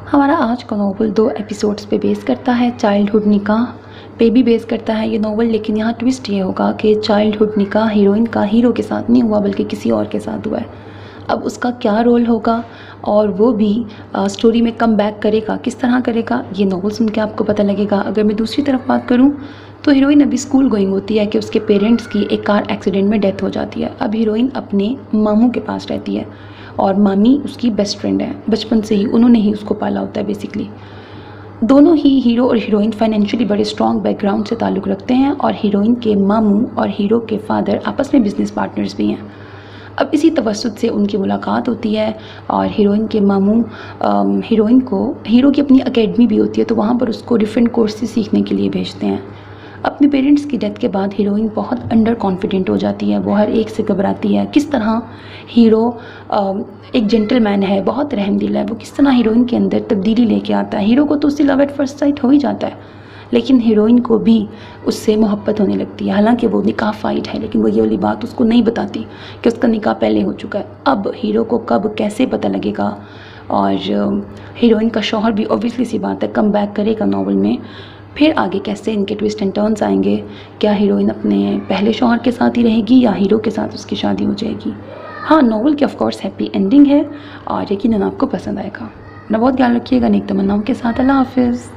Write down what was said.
हमारा आज का नावल 2 एपिसोड्स पे बेस करता है। चाइल्डहुड निकाह पे भी बेस करता है ये नावल, लेकिन यहाँ ट्विस्ट ये होगा कि चाइल्डहुड निकाह हीरोइन का हीरो के साथ नहीं हुआ बल्कि किसी और के साथ हुआ है। अब उसका क्या रोल होगा और वो भी स्टोरी में कम बैक करेगा, किस तरह करेगा, ये नावल सुन के आपको पता लगेगा। अगर मैं दूसरी तरफ बात करूँ तो हीरोइन अभी स्कूल गोइंग होती है कि उसके पेरेंट्स की एक कार एक्सीडेंट में डेथ हो जाती है। अब हीरोइन अपने मामू के पास रहती है और मामी उसकी बेस्ट फ्रेंड है, बचपन से ही उन्होंने ही उसको पाला होता है बेसिकली। दोनों ही हीरो और हीरोइन फाइनेंशियली बड़े स्ट्रॉन्ग बैकग्राउंड से ताल्लुक़ रखते हैं और हीरोइन के मामू और हीरो के फादर आपस में बिजनेस पार्टनर्स भी हैं। अब इसी तवस्सुत से उनकी मुलाकात होती है और हीरोइन के मामू हीरोइन को हीरो की अपनी एकेडमी भी होती है तो वहाँ पर उसको डिफरेंट कोर्सेज सीखने के लिए भेजते हैं। अपने पेरेंट्स की डेथ के बाद हीरोइन बहुत अंडर कॉन्फिडेंट हो जाती है, वो हर एक से घबराती है। किस तरह हीरो एक जेंटलमैन है, बहुत रहमदिल है, वो किस तरह हीरोइन के अंदर तब्दीली लेके आता है। हीरो को तो उससे लव एट फर्स्ट साइट हो ही जाता है, लेकिन हीरोइन को भी उससे मोहब्बत होने लगती है। हालांकि वो निकाह फाइट है, लेकिन वो ये वाली बात उसको नहीं बताती कि उसका निकाह पहले हो चुका है। अब हीरो को कब कैसे पता लगेगा, और हीरोइन का शौहर भी ऑब्वियसली सी बात है कम बैक करेगा नावल में। फिर आगे कैसे इनके ट्विस्ट एंड टर्न्स आएंगे, क्या हीरोइन अपने पहले शौहर के साथ ही रहेगी या हीरो के साथ उसकी शादी हो जाएगी। हाँ, नावल की ऑफकोर्स हैप्पी एंडिंग है और यकीनन आपको पसंद आएगा। अपना बहुत ख्याल रखिएगा। नेक तमन्नाओं के साथ अल्लाह हाफिज़।